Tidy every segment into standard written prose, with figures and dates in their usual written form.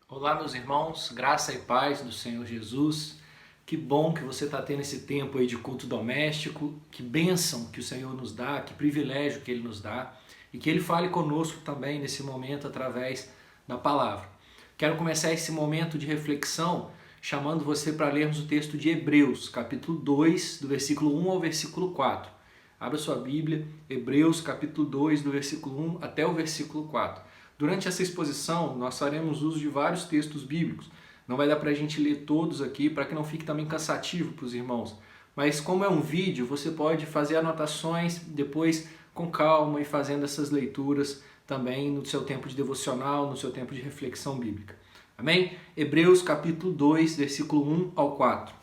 Olá, meus irmãos, graça e paz do Senhor Jesus. Que bom que você está tendo esse tempo aí de culto doméstico. Que bênção que o Senhor nos dá, que privilégio que Ele nos dá e que Ele fale conosco também nesse momento através da palavra. Quero começar esse momento de reflexão chamando você para lermos o texto de Hebreus, capítulo 2, do versículo 1 ao versículo 4. Abra sua Bíblia, Hebreus, capítulo 2, do versículo 1 até o versículo 4. Durante essa exposição, nós faremos uso de vários textos bíblicos. Não vai dar para a gente ler todos aqui, para que não fique também cansativo para os irmãos. Mas como é um vídeo, você pode fazer anotações, depois com calma e fazendo essas leituras também no seu tempo de devocional, no seu tempo de reflexão bíblica. Amém? Hebreus capítulo 2, versículo 1 ao 4.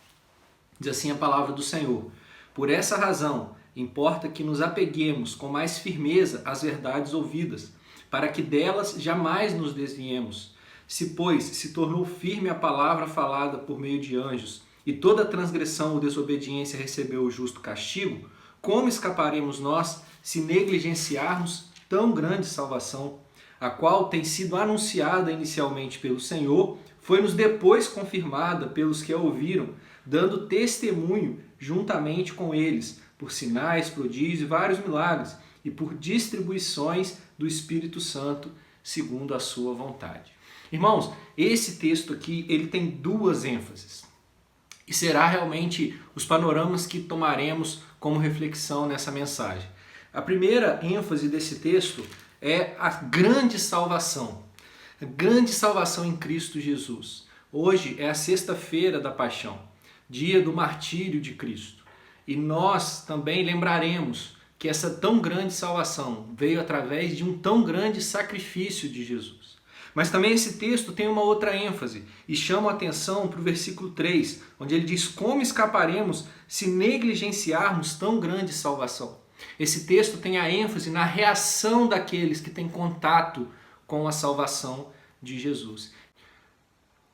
Diz assim a palavra do Senhor: Por essa razão, importa que nos apeguemos com mais firmeza às verdades ouvidas, para que delas jamais nos desviemos. Se, pois, se tornou firme a palavra falada por meio de anjos, e toda transgressão ou desobediência recebeu o justo castigo, como escaparemos nós se negligenciarmos tão grande salvação, a qual tem sido anunciada inicialmente pelo Senhor, foi-nos depois confirmada pelos que a ouviram, dando testemunho juntamente com eles, por sinais, prodígios e vários milagres, e por distribuições do Espírito Santo, segundo a sua vontade. Irmãos, esse texto aqui ele tem duas ênfases. E será realmente os panoramas que tomaremos como reflexão nessa mensagem. A primeira ênfase desse texto é a grande salvação. A grande salvação em Cristo Jesus. Hoje é a sexta-feira da paixão, dia do martírio de Cristo. E nós também lembraremos que essa tão grande salvação veio através de um tão grande sacrifício de Jesus. Mas também esse texto tem uma outra ênfase e chama a atenção para o versículo 3, onde ele diz: como escaparemos se negligenciarmos tão grande salvação? Esse texto tem a ênfase na reação daqueles que têm contato com a salvação de Jesus.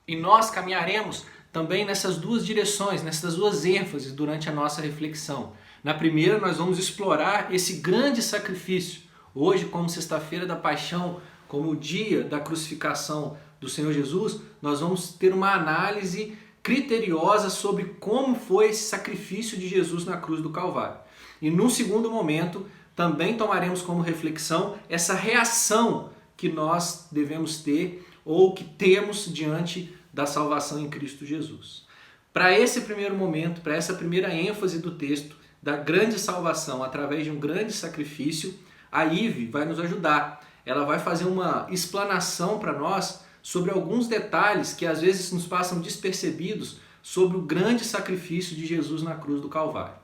E nós caminharemos também nessas duas direções, nessas duas ênfases durante a nossa reflexão. Na primeira, nós vamos explorar esse grande sacrifício. Hoje, como sexta-feira da paixão, como o dia da crucificação do Senhor Jesus, nós vamos ter uma análise criteriosa sobre como foi esse sacrifício de Jesus na cruz do Calvário. E num segundo momento, também tomaremos como reflexão essa reação que nós devemos ter ou que temos diante da salvação em Cristo Jesus. Para esse primeiro momento, para essa primeira ênfase do texto, da grande salvação através de um grande sacrifício, a Ive vai nos ajudar. Ela vai fazer uma explanação para nós sobre alguns detalhes que às vezes nos passam despercebidos sobre o grande sacrifício de Jesus na cruz do Calvário.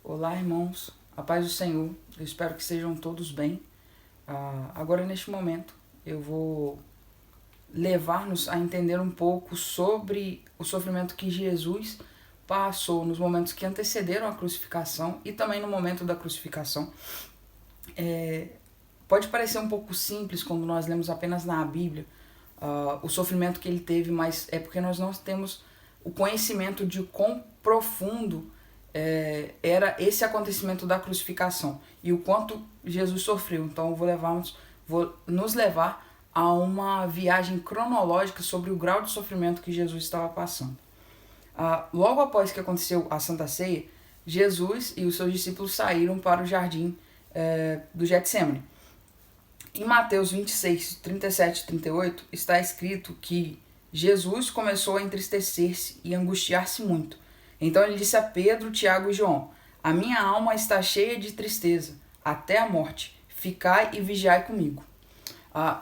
Olá, irmãos, a paz do Senhor, eu espero que estejam todos bem. Agora, neste momento, eu vou levar-nos a entender um pouco sobre o sofrimento que Jesus passou nos momentos que antecederam a crucificação e também no momento da crucificação. Pode parecer um pouco simples quando nós lemos apenas na Bíblia o sofrimento que ele teve, mas é porque nós não temos o conhecimento de quão profundo era esse acontecimento da crucificação e o quanto Jesus sofreu. Então eu vou nos levar a uma viagem cronológica sobre o grau de sofrimento que Jesus estava passando. Logo após que aconteceu a Santa Ceia, Jesus e os seus discípulos saíram para o jardim do Getsemane. Em Mateus 26, 37 e 38 está escrito que Jesus começou a entristecer-se e angustiar-se muito. Então ele disse a Pedro, Tiago e João: a minha alma está cheia de tristeza, até a morte. Ficai e vigiai comigo.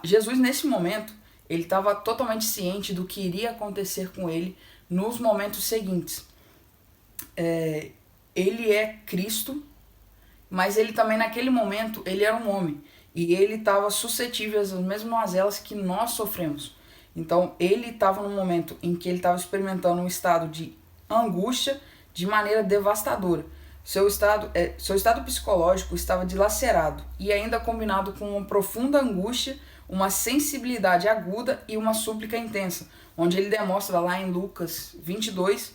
Jesus, nesse momento, ele estava totalmente ciente do que iria acontecer com ele nos momentos seguintes. Ele é Cristo, mas ele também, naquele momento, ele era um homem. E ele estava suscetível às mesmas mazelas que nós sofremos. Então, ele estava num momento em que ele estava experimentando um estado de angústia de maneira devastadora. Seu estado psicológico estava dilacerado e ainda combinado com uma profunda angústia, uma sensibilidade aguda e uma súplica intensa, onde ele demonstra lá em Lucas 22,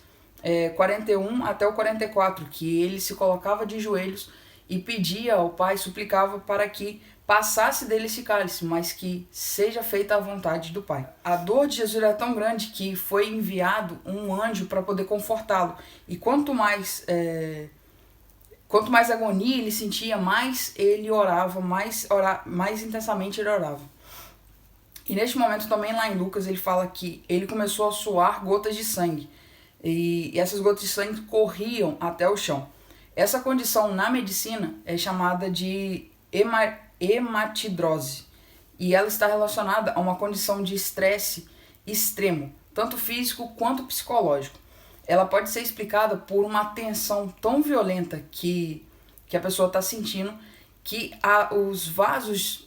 41 até o 44, que ele se colocava de joelhos e pedia ao Pai, suplicava para que passasse dele esse cálice, mas que seja feita a vontade do Pai. A dor de Jesus era tão grande que foi enviado um anjo para poder confortá-lo. E quanto mais agonia ele sentia, mais ele orava, mais intensamente ele orava. E neste momento também lá em Lucas ele fala que ele começou a suar gotas de sangue. E essas gotas de sangue corriam até o chão. Essa condição na medicina é chamada de hematidrose. E ela está relacionada a uma condição de estresse extremo, tanto físico quanto psicológico. Ela pode ser explicada por uma tensão tão violenta que a pessoa está sentindo, que os vasos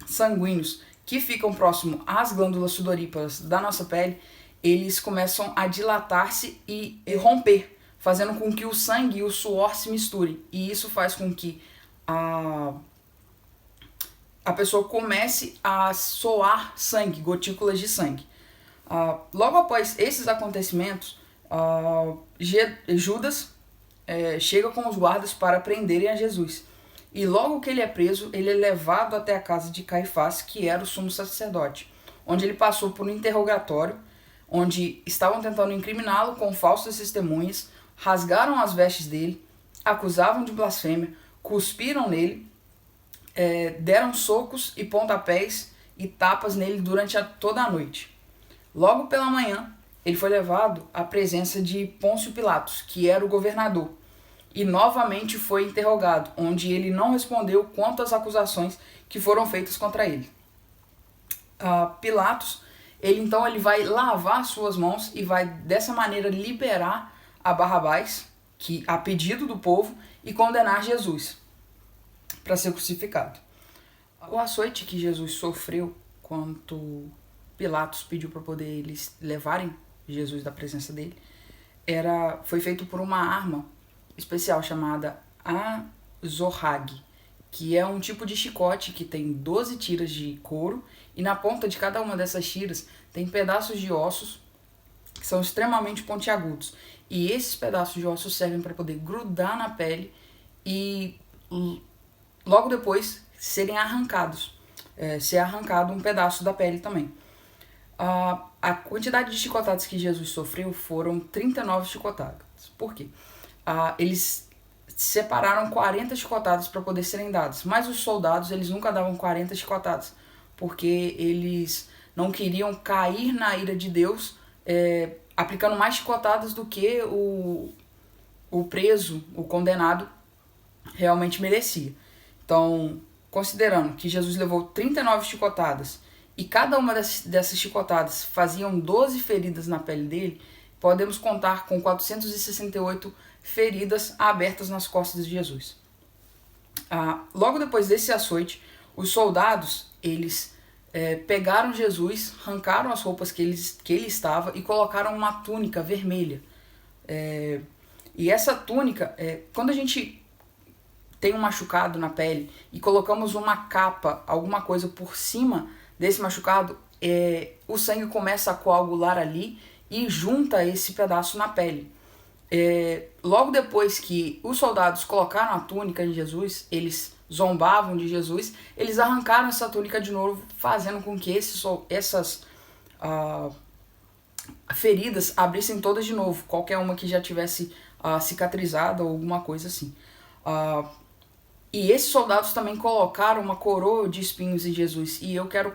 sanguíneos que ficam próximo às glândulas sudoríparas da nossa pele, eles começam a dilatar-se e romper, fazendo com que o sangue e o suor se misturem. E isso faz com que a pessoa comece a soar sangue, gotículas de sangue. Logo após esses acontecimentos, Judas chega com os guardas para prenderem a Jesus. E logo que ele é preso, ele é levado até a casa de Caifás, que era o sumo sacerdote, onde ele passou por um interrogatório, onde estavam tentando incriminá-lo com falsas testemunhas, rasgaram as vestes dele, acusavam de blasfêmia, cuspiram nele, deram socos e pontapés e tapas nele durante toda a noite. Logo pela manhã, ele foi levado à presença de Pôncio Pilatos, que era o governador, e novamente foi interrogado, onde ele não respondeu quanto às acusações que foram feitas contra ele. Pilatos, ele vai lavar suas mãos e vai dessa maneira liberar a Barrabás, que a pedido do povo, e condenar Jesus para ser crucificado. O açoite que Jesus sofreu quando Pilatos pediu para poder eles levarem Jesus da presença dele, foi feito por uma arma especial chamada azorrague, que é um tipo de chicote que tem 12 tiras de couro, e na ponta de cada uma dessas tiras tem pedaços de ossos que são extremamente pontiagudos. E esses pedaços de ossos servem para poder grudar na pele e logo depois serem arrancados, ser arrancado um pedaço da pele também. A quantidade de chicotadas que Jesus sofreu foram 39 chicotadas. Por quê? Eles separaram 40 chicotadas para poder serem dadas, mas os soldados eles nunca davam 40 chicotadas, porque eles não queriam cair na ira de Deus, aplicando mais chicotadas do que o preso, o condenado, realmente merecia. Então, considerando que Jesus levou 39 chicotadas e cada uma dessas chicotadas faziam 12 feridas na pele dele, podemos contar com 468 feridas abertas nas costas de Jesus. Logo depois desse açoite, os soldados eles pegaram Jesus, arrancaram as roupas que ele estava e colocaram uma túnica vermelha. E essa túnica, quando a gente tem um machucado na pele e colocamos uma capa, alguma coisa por cima desse machucado, o sangue começa a coagular ali e junta esse pedaço na pele. Logo depois que os soldados colocaram a túnica em Jesus, eles zombavam de Jesus, eles arrancaram essa túnica de novo, fazendo com que essas feridas abrissem todas de novo, qualquer uma que já tivesse cicatrizada ou alguma coisa assim. E esses soldados também colocaram uma coroa de espinhos em Jesus, e eu quero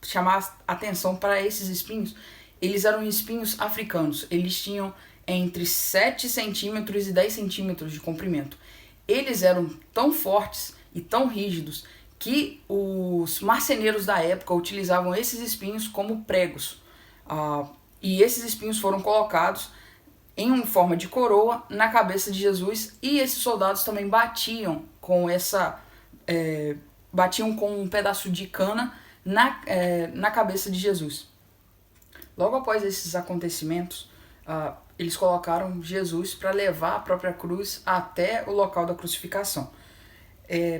chamar atenção para esses espinhos. Eles eram espinhos africanos, eles tinham entre 7 centímetros e 10 centímetros de comprimento. Eles eram tão fortes e tão rígidos que os marceneiros da época utilizavam esses espinhos como pregos. E esses espinhos foram colocados em forma de coroa na cabeça de Jesus, e esses soldados também batiam com um pedaço de cana na cabeça de Jesus. Logo após esses acontecimentos, eles colocaram Jesus para levar a própria cruz até o local da crucificação.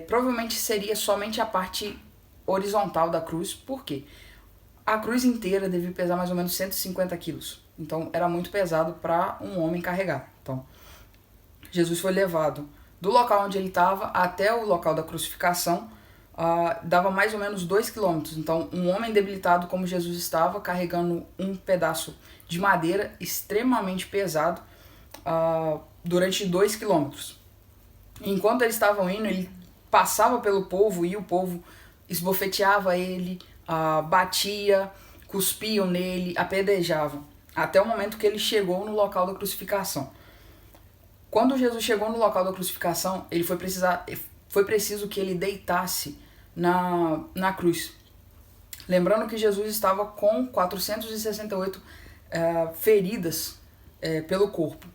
Provavelmente seria somente a parte horizontal da cruz, por quê? A cruz inteira devia pesar mais ou menos 150 quilos. Então era muito pesado para um homem carregar. Então Jesus foi levado do local onde ele estava até o local da crucificação, dava mais ou menos 2 quilômetros. Então, um homem debilitado como Jesus estava, carregando um pedaço de madeira extremamente pesado durante 2 quilômetros. Enquanto eles estavam indo, ele passava pelo povo e o povo esbofeteava ele, batia, cuspiam nele, apedrejavam, até o momento que ele chegou no local da crucificação. Quando Jesus chegou no local da crucificação, foi preciso que ele deitasse na cruz. Lembrando que Jesus estava com 468 feridas pelo corpo.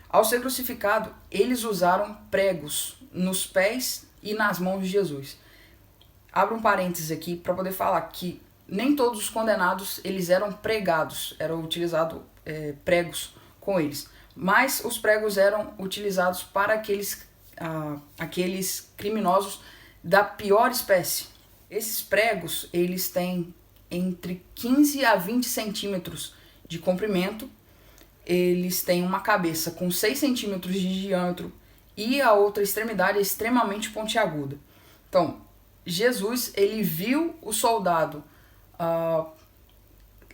Ao ser crucificado, eles usaram pregos nos pés e nas mãos de Jesus. Abro um parênteses aqui para poder falar que nem todos os condenados eles eram pregados, eram utilizados pregos com eles. Mas os pregos eram utilizados para aqueles criminosos da pior espécie. Esses pregos eles têm entre 15 a 20 centímetros de comprimento. Eles têm uma cabeça com 6 centímetros de diâmetro e a outra extremidade é extremamente pontiaguda. Então, Jesus ele viu o soldado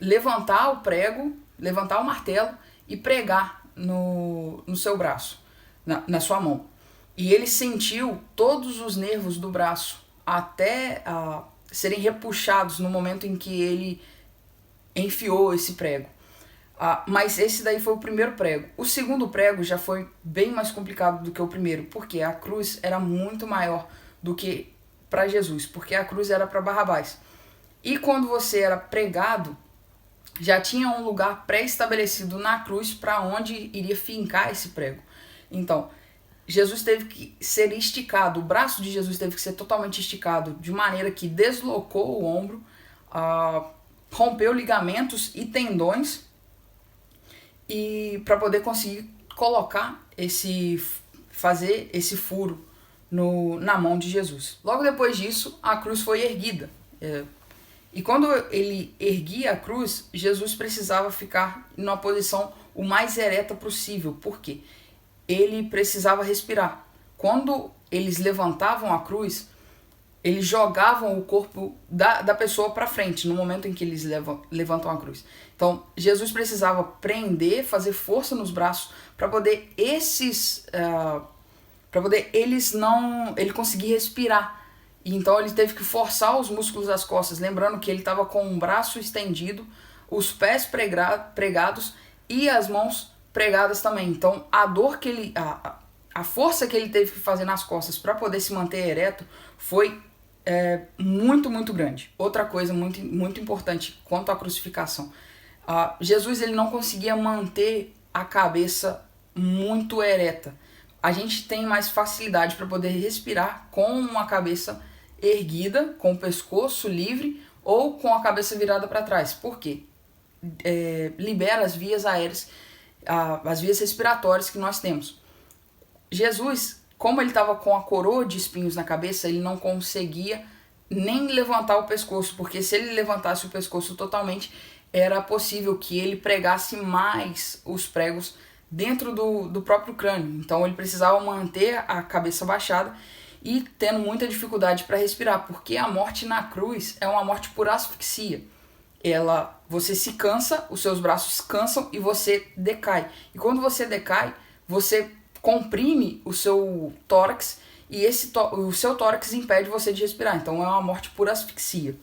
levantar o prego, levantar o martelo e pregar no seu braço, na sua mão. E ele sentiu todos os nervos do braço até serem repuxados no momento em que ele enfiou esse prego. Mas esse daí foi o primeiro prego. O segundo prego já foi bem mais complicado do que o primeiro, porque a cruz era muito maior do que para Jesus, porque a cruz era para Barrabás. E quando você era pregado, já tinha um lugar pré-estabelecido na cruz para onde iria fincar esse prego. Então, Jesus teve que ser esticado, o braço de Jesus teve que ser totalmente esticado, de maneira que deslocou o ombro, rompeu ligamentos e tendões, e para poder conseguir fazer esse furo na mão de Jesus. Logo depois disso, a cruz foi erguida. E quando ele erguia a cruz, Jesus precisava ficar numa posição o mais ereta possível. Por quê? Ele precisava respirar. Quando eles levantavam a cruz, eles jogavam o corpo da pessoa para frente, no momento em que eles levantam a cruz. Então, Jesus precisava prender, fazer força nos braços, para poder ele conseguir respirar. E então ele teve que forçar os músculos das costas, lembrando que ele estava com um braço estendido, os pés pregados e as mãos pregadas também. Então a força que ele teve que fazer nas costas para poder se manter ereto foi muito, muito grande. Outra coisa muito, muito importante quanto à crucificação. Jesus ele não conseguia manter a cabeça muito ereta. A gente tem mais facilidade para poder respirar com uma cabeça erguida, com o pescoço livre ou com a cabeça virada para trás. Por quê? Libera as vias aéreas, as vias respiratórias que nós temos. Jesus, como ele estava com a coroa de espinhos na cabeça, ele não conseguia nem levantar o pescoço, porque se ele levantasse o pescoço totalmente, era possível que ele pregasse mais os pregos dentro do próprio crânio. Então ele precisava manter a cabeça baixada e tendo muita dificuldade para respirar, porque a morte na cruz é uma morte por asfixia. Você se cansa, os seus braços cansam e você decai. E quando você decai, você comprime o seu tórax e o seu tórax impede você de respirar. Então é uma morte por asfixia.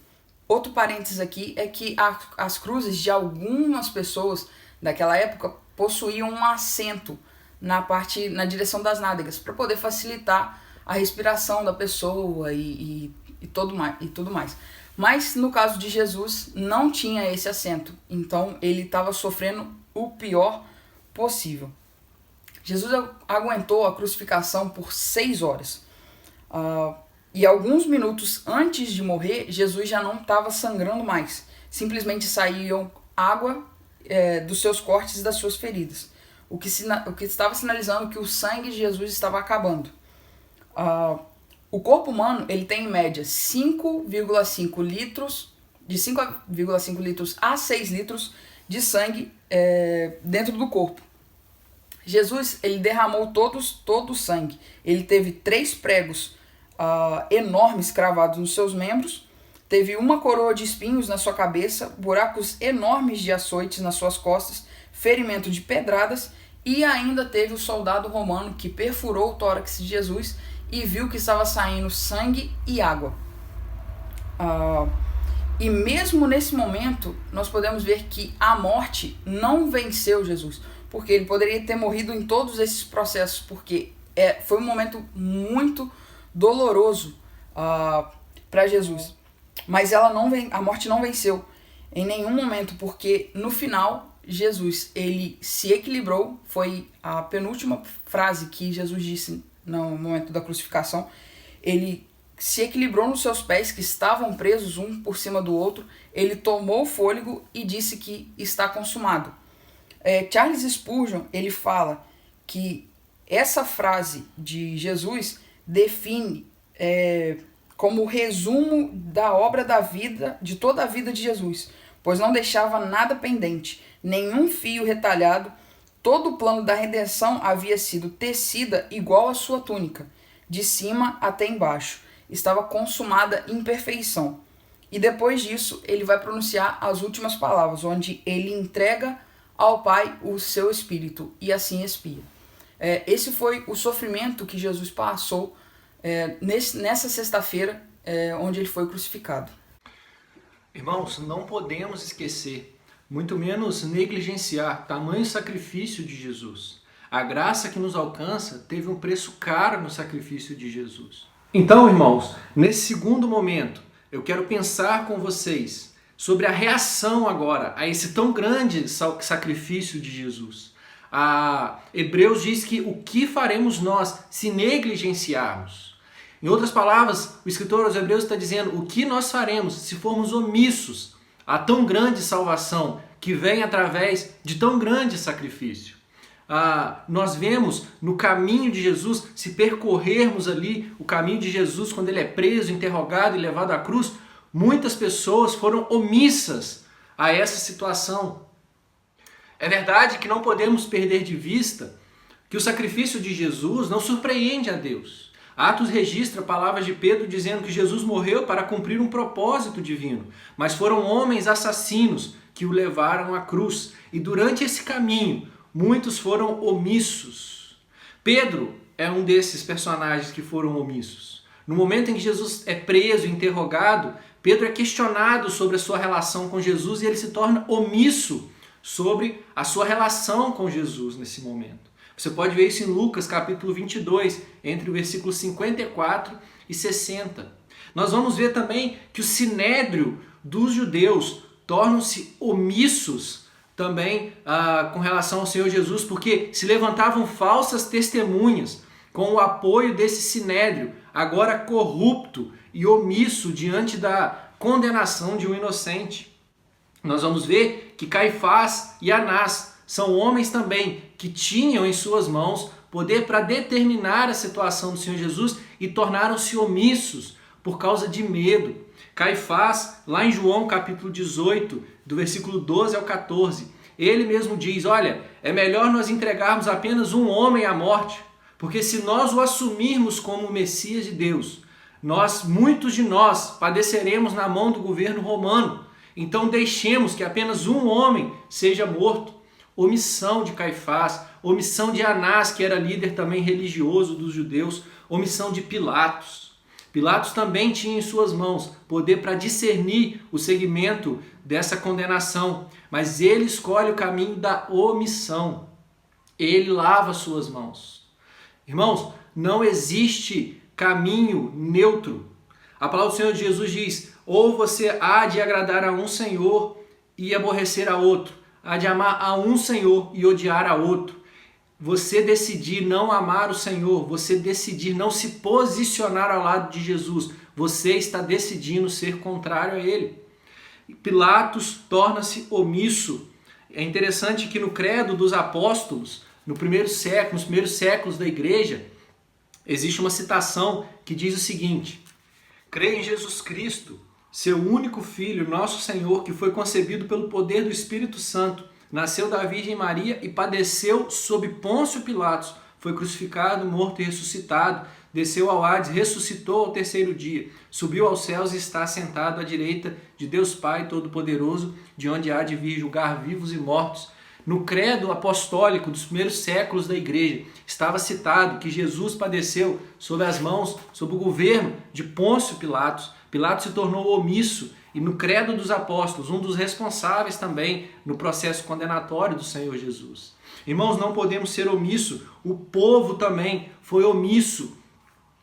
Outro parênteses aqui é que as cruzes de algumas pessoas daquela época possuíam um assento na direção das nádegas para poder facilitar a respiração da pessoa e tudo mais. Mas no caso de Jesus não tinha esse assento, então ele estava sofrendo o pior possível. Jesus aguentou a crucificação por 6 horas. E alguns minutos antes de morrer, Jesus já não estava sangrando mais. Simplesmente saíam água dos seus cortes e das suas feridas. O que estava sinalizando que o sangue de Jesus estava acabando. O corpo humano ele tem em média 5,5 litros, de 5,5 litros a 6 litros de sangue dentro do corpo. Jesus ele derramou todo o sangue. Ele teve 3 pregos enormes cravados nos seus membros, teve uma coroa de espinhos na sua cabeça, buracos enormes de açoites nas suas costas, ferimento de pedradas, e ainda teve o soldado romano que perfurou o tórax de Jesus e viu que estava saindo sangue e água. E mesmo nesse momento, nós podemos ver que a morte não venceu Jesus, porque ele poderia ter morrido em todos esses processos, porque foi um momento muito doloroso para Jesus. Mas a morte não venceu em nenhum momento, porque no final Jesus ele se equilibrou. Foi a penúltima frase que Jesus disse no momento da crucificação. Ele se equilibrou nos seus pés, que estavam presos um por cima do outro. Ele tomou o fôlego e disse que está consumado. Charles Spurgeon ele fala que essa frase de Jesus define como resumo da obra da vida, de toda a vida de Jesus, pois não deixava nada pendente, nenhum fio retalhado. Todo o plano da redenção havia sido tecida igual à sua túnica, de cima até embaixo. Estava consumada em perfeição. E depois disso, ele vai pronunciar as últimas palavras, onde ele entrega ao Pai o seu Espírito e assim expia. Esse foi o sofrimento que Jesus passou nessa sexta-feira, onde ele foi crucificado. Irmãos, não podemos esquecer, muito menos negligenciar tamanho sacrifício de Jesus. A graça que nos alcança teve um preço caro no sacrifício de Jesus. Então, irmãos, nesse segundo momento, eu quero pensar com vocês sobre a reação agora a esse tão grande sacrifício de Jesus. Hebreus diz que o que faremos nós se negligenciarmos? Em outras palavras, o escritor aos Hebreus está dizendo o que nós faremos se formos omissos a tão grande salvação que vem através de tão grande sacrifício. Nós vemos no caminho de Jesus, se percorrermos ali o caminho de Jesus quando ele é preso, interrogado e levado à cruz, muitas pessoas foram omissas a essa situação. É verdade que não podemos perder de vista que o sacrifício de Jesus não surpreende a Deus. Atos registra palavras de Pedro dizendo que Jesus morreu para cumprir um propósito divino, mas foram homens assassinos que o levaram à cruz. E durante esse caminho, muitos foram omissos. Pedro é um desses personagens que foram omissos. No momento em que Jesus é preso, interrogado, Pedro é questionado sobre a sua relação com Jesus e ele se torna omisso sobre a sua relação com Jesus nesse momento. Você pode ver isso em Lucas capítulo 22, entre o versículo 54 e 60. Nós vamos ver também que o sinédrio dos judeus tornam-se omissos também com relação ao Senhor Jesus, porque se levantavam falsas testemunhas com o apoio desse sinédrio, agora corrupto e omisso diante da condenação de um inocente. Nós vamos ver que Caifás e Anás são homens também que tinham em suas mãos poder para determinar a situação do Senhor Jesus e tornaram-se omissos por causa de medo. Caifás, lá em João capítulo 18, do versículo 12 ao 14, ele mesmo diz, olha, é melhor nós entregarmos apenas um homem à morte, porque se nós o assumirmos como o Messias de Deus, muitos de nós padeceremos na mão do governo romano. Então deixemos que apenas um homem seja morto. Omissão de Caifás, omissão de Anás, que era líder também religioso dos judeus, omissão de Pilatos. Pilatos também tinha em suas mãos poder para discernir o segmento dessa condenação, mas ele escolhe o caminho da omissão. Ele lava suas mãos. Irmãos, não existe caminho neutro. A palavra do Senhor Jesus diz, ou você há de agradar a um Senhor e aborrecer a outro, há de amar a um Senhor e odiar a outro. Você decidir não amar o Senhor, você decidir não se posicionar ao lado de Jesus, você está decidindo ser contrário a Ele. Pilatos torna-se omisso. É interessante que no credo dos apóstolos, nos primeiros séculos da igreja, existe uma citação que diz o seguinte, creio em Jesus Cristo, seu único Filho, nosso Senhor, que foi concebido pelo poder do Espírito Santo, nasceu da Virgem Maria e padeceu sob Pôncio Pilatos, foi crucificado, morto e ressuscitado, desceu ao Hades, ressuscitou ao terceiro dia, subiu aos céus e está sentado à direita de Deus Pai Todo-Poderoso, de onde há de vir julgar vivos e mortos. No credo apostólico dos primeiros séculos da igreja, estava citado que Jesus padeceu sob as mãos, sob o governo de Pôncio Pilatos. Pilatos se tornou omisso e no credo dos apóstolos, um dos responsáveis também no processo condenatório do Senhor Jesus. Irmãos, não podemos ser omissos. O povo também foi omisso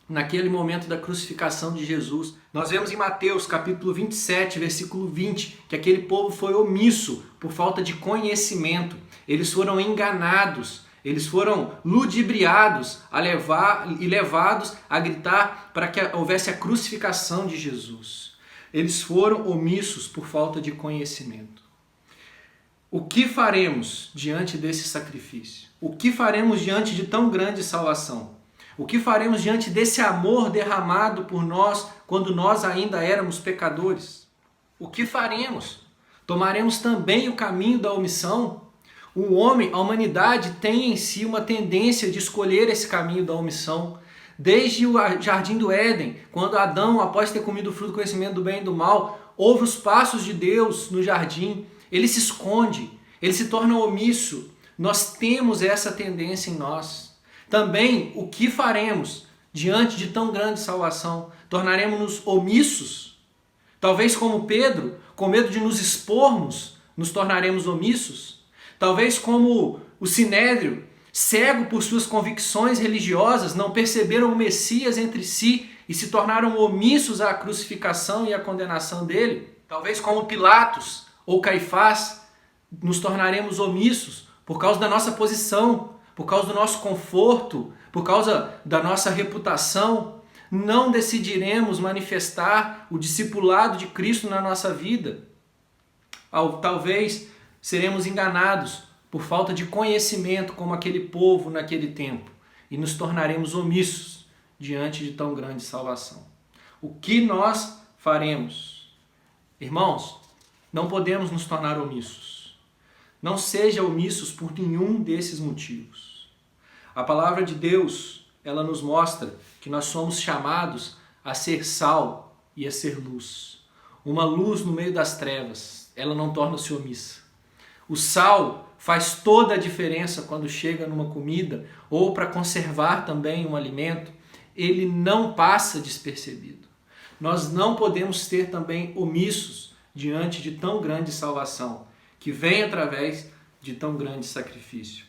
naquele momento da crucificação de Jesus. Nós vemos em Mateus capítulo 27, versículo 20, que aquele povo foi omisso por falta de conhecimento. Eles foram enganados, eles foram ludibriados e levados a gritar para que houvesse a crucificação de Jesus. Eles foram omissos por falta de conhecimento. O que faremos diante desse sacrifício? O que faremos diante de tão grande salvação? O que faremos diante desse amor derramado por nós quando nós ainda éramos pecadores? O que faremos? Tomaremos também o caminho da omissão? O homem, a humanidade, tem em si uma tendência de escolher esse caminho da omissão. Desde o jardim do Éden, quando Adão, após ter comido o fruto do conhecimento do bem e do mal, ouve os passos de Deus no jardim, ele se esconde, ele se torna omisso. Nós temos essa tendência em nós. Também, o que faremos diante de tão grande salvação? Tornaremos-nos omissos? Talvez como Pedro, com medo de nos expormos, nos tornaremos omissos? Talvez como o Sinédrio, cego por suas convicções religiosas, não perceberam o Messias entre si e se tornaram omissos à crucificação e à condenação dele? Talvez como Pilatos ou Caifás, nos tornaremos omissos por causa da nossa posição, por causa do nosso conforto, por causa da nossa reputação. Não decidiremos manifestar o discipulado de Cristo na nossa vida. Talvez seremos enganados por falta de conhecimento, como aquele povo naquele tempo, e nos tornaremos omissos diante de tão grande salvação. O que nós faremos? Irmãos, não podemos nos tornar omissos. Não seja omissos por nenhum desses motivos. A palavra de Deus, ela nos mostra que nós somos chamados a ser sal e a ser luz. Uma luz no meio das trevas, ela não torna-se omissa. O sal faz toda a diferença quando chega numa comida ou para conservar também um alimento. Ele não passa despercebido. Nós não podemos ser também omissos diante de tão grande salvação, que vem através de tão grande sacrifício.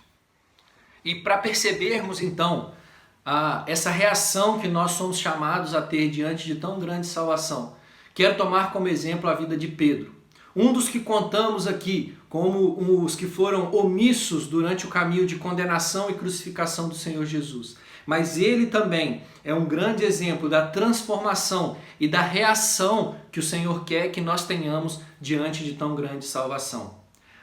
E para percebermos então essa reação que nós somos chamados a ter diante de tão grande salvação, quero tomar como exemplo a vida de Pedro. Um dos que contamos aqui como os que foram omissos durante o caminho de condenação e crucificação do Senhor Jesus. Mas ele também é um grande exemplo da transformação e da reação que o Senhor quer que nós tenhamos diante de tão grande salvação.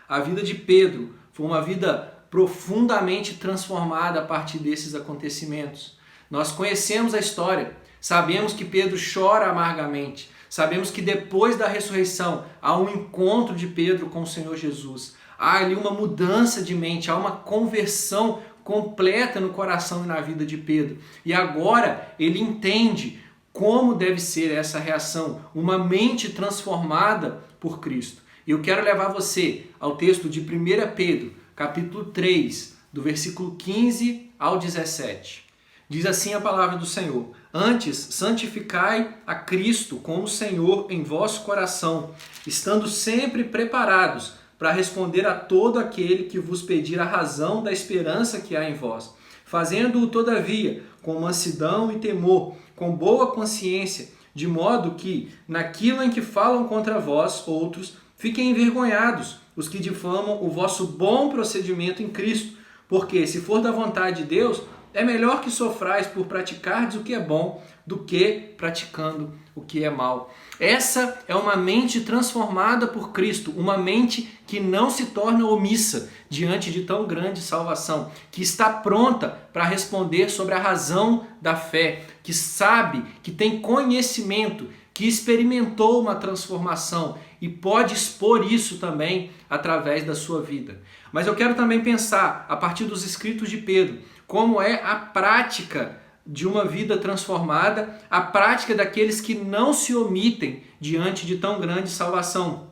A vida de Pedro foi uma vida profundamente transformada a partir desses acontecimentos. Nós conhecemos a história, sabemos que Pedro chora amargamente, sabemos que depois da ressurreição há um encontro de Pedro com o Senhor Jesus. Há ali uma mudança de mente, há uma conversão completa no coração e na vida de Pedro. E agora ele entende como deve ser essa reação, uma mente transformada por Cristo. E eu quero levar você ao texto de 1 Pedro, capítulo 3, do versículo 15 ao 17. Diz assim a palavra do Senhor: Antes, santificai a Cristo como Senhor em vosso coração, estando sempre preparados para responder a todo aquele que vos pedir a razão da esperança que há em vós, fazendo-o, todavia, com mansidão e temor, com boa consciência, de modo que, naquilo em que falam contra vós, outros, fiquem envergonhados, os que difamam o vosso bom procedimento em Cristo, porque, se for da vontade de Deus, é melhor que sofrais por praticardes o que é bom do que praticando o que é mal. Essa é uma mente transformada por Cristo, uma mente que não se torna omissa diante de tão grande salvação, que está pronta para responder sobre a razão da fé, que sabe, que tem conhecimento, que experimentou uma transformação e pode expor isso também através da sua vida. Mas eu quero também pensar, a partir dos escritos de Pedro, como é a prática de uma vida transformada, a prática daqueles que não se omitem diante de tão grande salvação.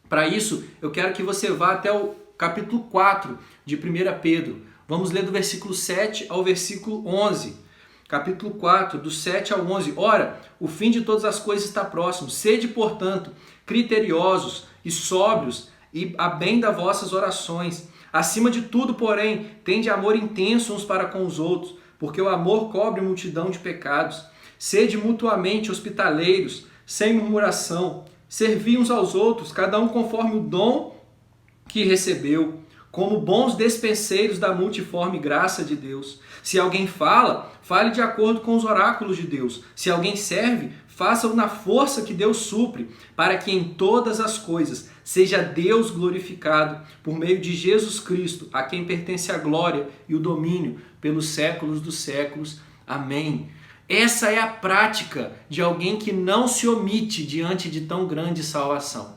Para isso, eu quero que você vá até o capítulo 4 de 1 Pedro. Vamos ler do versículo 7 ao versículo 11. Capítulo 4, do 7 ao 11. Ora, o fim de todas as coisas está próximo. Sede, portanto, criteriosos e sóbrios e a bem das vossas orações. Acima de tudo, porém, tende amor intenso uns para com os outros, porque o amor cobre multidão de pecados. Sede mutuamente hospitaleiros, sem murmuração. Servi uns aos outros, cada um conforme o dom que recebeu, como bons despenseiros da multiforme graça de Deus. Se alguém fala, fale de acordo com os oráculos de Deus. Se alguém serve, faça-o na força que Deus supre, para que em todas as coisas seja Deus glorificado por meio de Jesus Cristo, a quem pertence a glória e o domínio pelos séculos dos séculos. Amém. Essa é a prática de alguém que não se omite diante de tão grande salvação.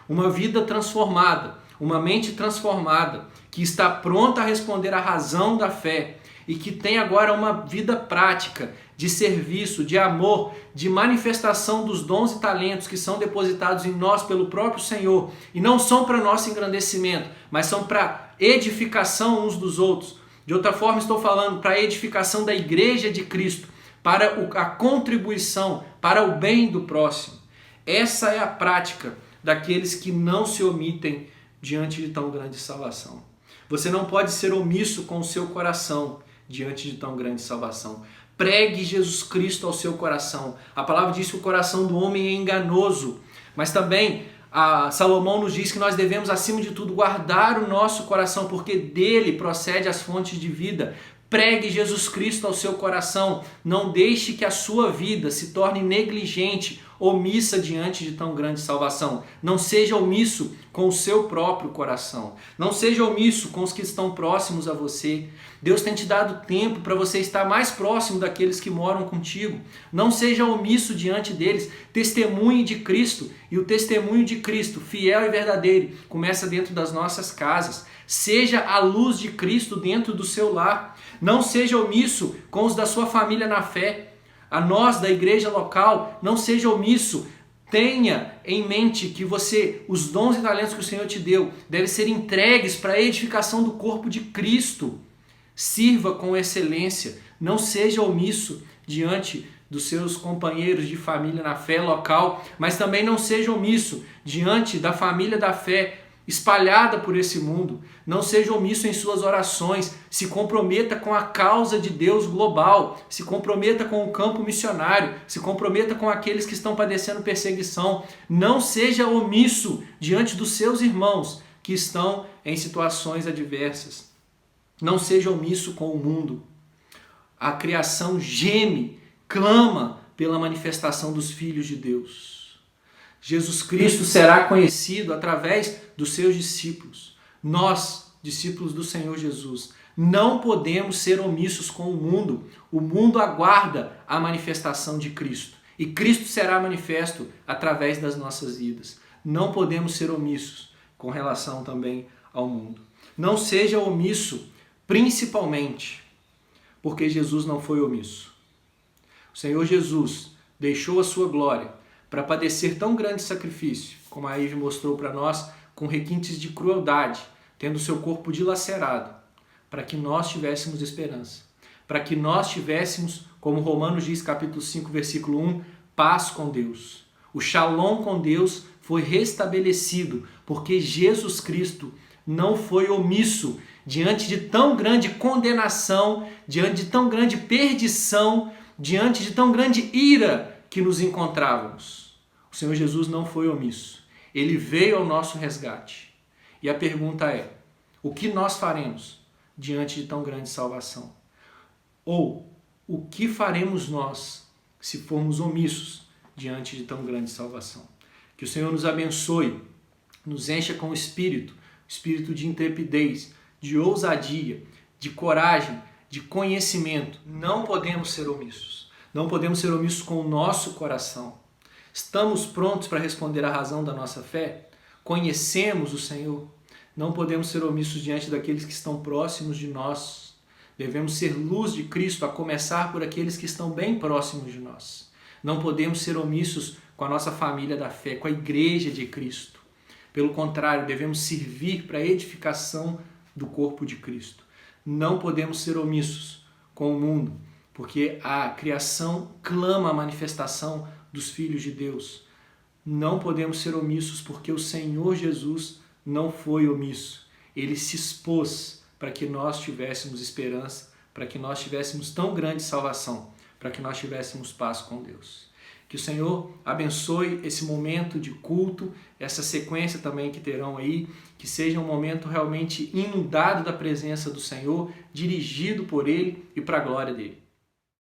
Uma vida transformada, uma mente transformada, que está pronta a responder à razão da fé e que tem agora uma vida prática de serviço, de amor, de manifestação dos dons e talentos que são depositados em nós pelo próprio Senhor e não são para nosso engrandecimento, mas são para edificação uns dos outros. De outra forma, estou falando para a edificação da igreja de Cristo, para a contribuição, para o bem do próximo. Essa é a prática daqueles que não se omitem diante de tão grande salvação. Você não pode ser omisso com o seu coração diante de tão grande salvação. Pregue Jesus Cristo ao seu coração. A palavra diz que o coração do homem é enganoso, mas também Salomão nos diz que nós devemos, acima de tudo, guardar o nosso coração, porque dele procede as fontes de vida. Pregue Jesus Cristo ao seu coração. Não deixe que a sua vida se torne negligente, omissa diante de tão grande salvação. Não seja omisso com o seu próprio coração. Não seja omisso com os que estão próximos a você. Deus tem te dado tempo para você estar mais próximo daqueles que moram contigo. Não seja omisso diante deles. Testemunhe de Cristo. E o testemunho de Cristo, fiel e verdadeiro, começa dentro das nossas casas. Seja a luz de Cristo dentro do seu lar. Não seja omisso com os da sua família na fé. A nós da igreja local, não seja omisso. Tenha em mente que os dons e talentos que o Senhor te deu, devem ser entregues para a edificação do corpo de Cristo. Sirva com excelência. Não seja omisso diante dos seus companheiros de família na fé local, mas também não seja omisso diante da família da fé espalhada por esse mundo. Não seja omisso em suas orações. Se comprometa com a causa de Deus global. Se comprometa com o campo missionário. Se comprometa com aqueles que estão padecendo perseguição. Não seja omisso diante dos seus irmãos que estão em situações adversas. Não seja omisso com o mundo. A criação geme, clama pela manifestação dos filhos de Deus. Jesus Cristo será conhecido através dos seus discípulos. Nós, discípulos do Senhor Jesus, não podemos ser omissos com o mundo. O mundo aguarda a manifestação de Cristo. E Cristo será manifesto através das nossas vidas. Não podemos ser omissos com relação também ao mundo. Não seja omisso, principalmente porque Jesus não foi omisso. O Senhor Jesus deixou a sua glória para padecer tão grande sacrifício, como a Ivy mostrou para nós, com requintes de crueldade, tendo seu corpo dilacerado, para que nós tivéssemos esperança, para que nós tivéssemos, como Romanos diz, capítulo 5, versículo 1, paz com Deus. O shalom com Deus foi restabelecido, porque Jesus Cristo não foi omisso diante de tão grande condenação, diante de tão grande perdição, diante de tão grande ira que nos encontrávamos. O Senhor Jesus não foi omisso. Ele veio ao nosso resgate. E a pergunta é: o que nós faremos diante de tão grande salvação? Ou o que faremos nós se formos omissos diante de tão grande salvação? Que o Senhor nos abençoe, nos encha com o espírito de intrepidez, de ousadia, de coragem, de conhecimento. Não podemos ser omissos. Não podemos ser omissos com o nosso coração. Estamos prontos para responder à razão da nossa fé? Conhecemos o Senhor? Não podemos ser omissos diante daqueles que estão próximos de nós. Devemos ser luz de Cristo, a começar por aqueles que estão bem próximos de nós. Não podemos ser omissos com a nossa família da fé, com a igreja de Cristo. Pelo contrário, devemos servir para a edificação do corpo de Cristo. Não podemos ser omissos com o mundo, porque a criação clama a manifestação dos filhos de Deus. Não podemos ser omissos porque o Senhor Jesus não foi omisso. Ele se expôs para que nós tivéssemos esperança, para que nós tivéssemos tão grande salvação, para que nós tivéssemos paz com Deus. Que o Senhor abençoe esse momento de culto, essa sequência também que terão aí, que seja um momento realmente inundado da presença do Senhor, dirigido por Ele e para a glória dEle.